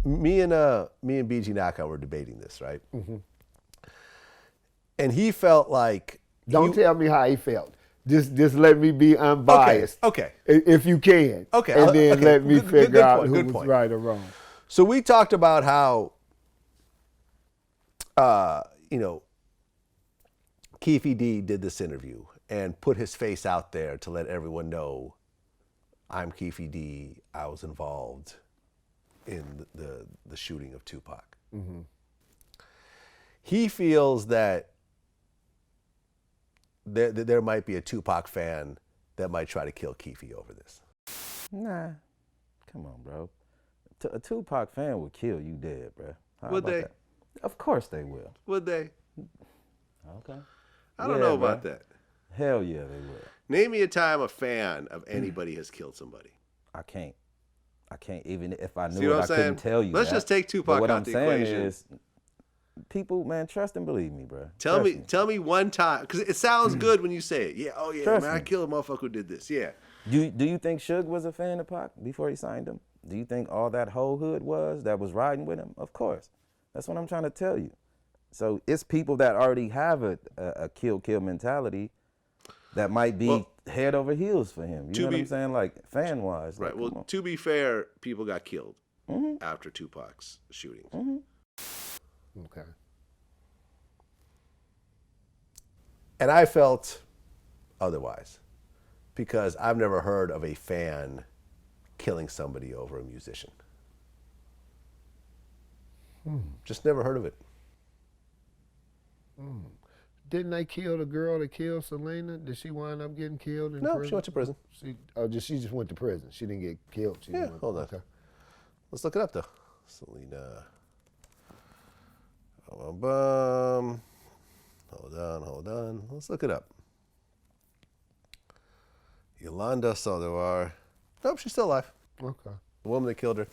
me and BG Knockout were debating this, right? Mm-hmm. And he felt like Don't tell me how he felt. Just let me be unbiased. Okay. If you can. Okay. And then let me figure out point, who was right or wrong. So we talked about how, Keefe D did this interview and put his face out there to let everyone know, I'm Keefe D. I was involved in the shooting of Tupac. Mm-hmm. He feels that there might be a Tupac fan that might try to kill Keefe over this. Nah, come on, bro. A Tupac fan would kill you dead, bro. Would they? That? Of course they will. Would they? Okay. I don't know about that. Hell yeah, they will. Name me a time a fan of anybody has killed somebody. I can't. Even if I knew See what it, I'm I saying? couldn't tell you. Let's just take Tupac out the equation. What I'm saying is, people, man, trust and believe me, bro. Tell me one time, because it sounds good when you say it. Yeah, oh yeah, Trust man, I me. killed a motherfucker who did this. Yeah. Do you think Suge was a fan of Pac before he signed him? Do you think all that whole hood that was riding with him? Of course. That's what I'm trying to tell you. So it's people that already have a kill mentality that might be head over heels for him. You know what I'm saying? Like fan wise. Right. Like, well, to be fair, people got killed after Tupac's shooting. Mm-hmm. Okay. And I felt otherwise because I've never heard of a fan killing somebody over a musician. Just never heard of it. Didn't they kill the girl that killed Selena? Did she wind up getting killed in No, prison? she went to prison. She just went to prison. She didn't get killed. Hold on. Okay. Let's look it up though. Selena. Hold on. Let's look it up. Yolanda Saldivar. Nope, she's still alive. Okay. The woman that killed her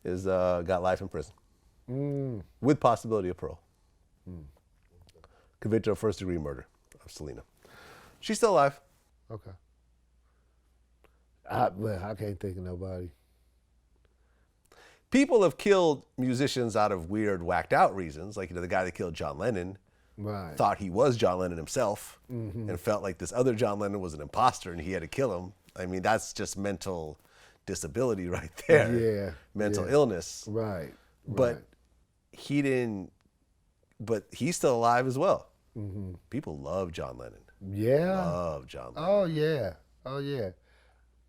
is got life in prison with possibility of parole. Convicted of first-degree murder of Selena. She's still alive. Okay. I can't think of nobody. People have killed musicians out of weird, whacked-out reasons. Like, the guy that killed John Lennon thought he was John Lennon himself and felt like this other John Lennon was an imposter and he had to kill him. I mean, that's just mental disability right there. Yeah. Mental illness. Right. But he didn't, but he's still alive as well. People love John Lennon. Yeah. Love John Lennon. Oh, yeah.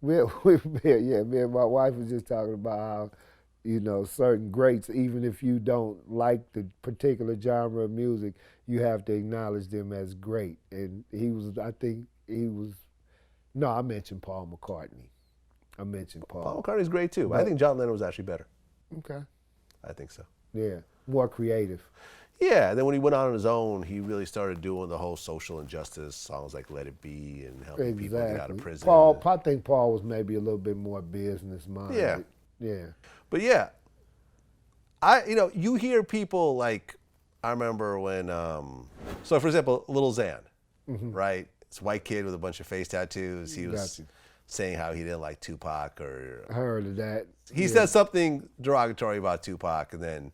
Me and my wife was just talking about how, certain greats, even if you don't like the particular genre of music, you have to acknowledge them as great. And I mentioned Paul McCartney. Paul McCartney's great too. I think John Lennon was actually better. Okay. I think so. Yeah, more creative. Yeah, and then when he went out on his own, he really started doing the whole social injustice songs like Let It Be and helping people get out of prison. I think Paul was maybe a little bit more business-minded. Yeah. Yeah. But yeah, you hear people like, I remember when, so for example, Lil Xan, right? This white kid with a bunch of face tattoos. He was saying how he didn't like Tupac or. I heard of that. He said something derogatory about Tupac and then,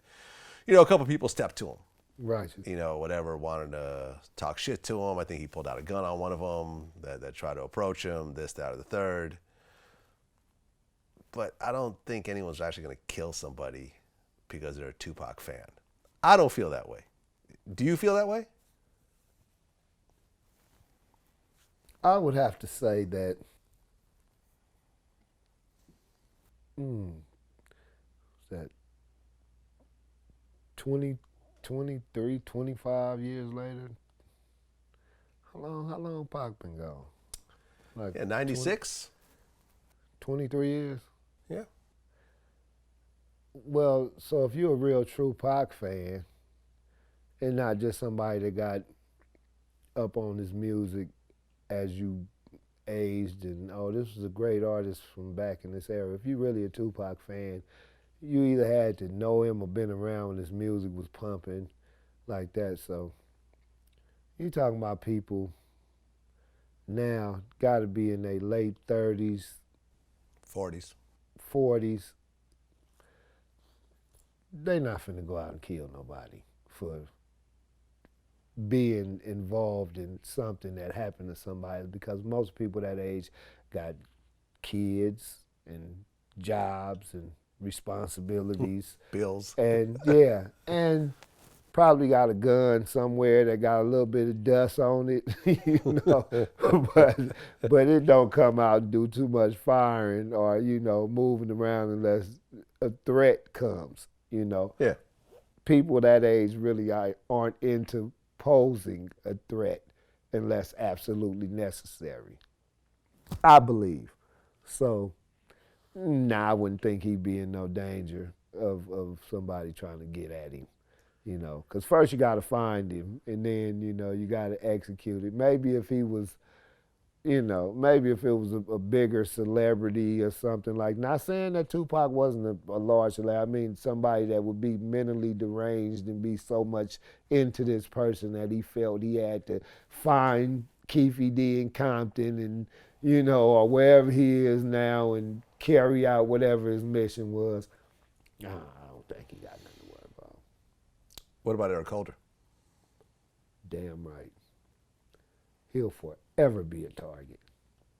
a couple people stepped to him. Right. Wanted to talk shit to him. I think he pulled out a gun on one of them that tried to approach him, this, that, or the third. But I don't think anyone's actually going to kill somebody because they're a Tupac fan. I don't feel that way. Do you feel that way? I would have to say that, 23, 25 years later. How long Pac been gone? Like 96? 23 years? Yeah. Well, so if you're a real true Pac fan and not just somebody that got up on his music as you aged and, this was a great artist from back in this era. If you're really a Tupac fan, you either had to know him or been around when his music was pumping like that. So you're talking about people now, got to be in their late 30s, 40s. they not finna go out and kill nobody for being involved in something that happened to somebody, because most people that age got kids and jobs and responsibilities Bills. and yeah, and probably got a gun somewhere that got a little bit of dust on it, you know, but it don't come out and do too much firing or, you know, moving around unless a threat comes, you know. Yeah. People that age really aren't into posing a threat unless absolutely necessary, I believe. So, nah, I wouldn't think he'd be in no danger of somebody trying to get at him, you know, because first you got to find him, and then, you know, you got to execute it. Maybe if he was, you know, maybe if it was a bigger celebrity or something, like, not saying that Tupac wasn't a large celebrity. I mean, somebody that would be mentally deranged and be so much into this person that he felt he had to find Keefe D in Compton and, you know, or wherever he is now and carry out whatever his mission was. I don't think he got nothing to worry about. What about Eric Holder? Damn right. He'll forever be a target.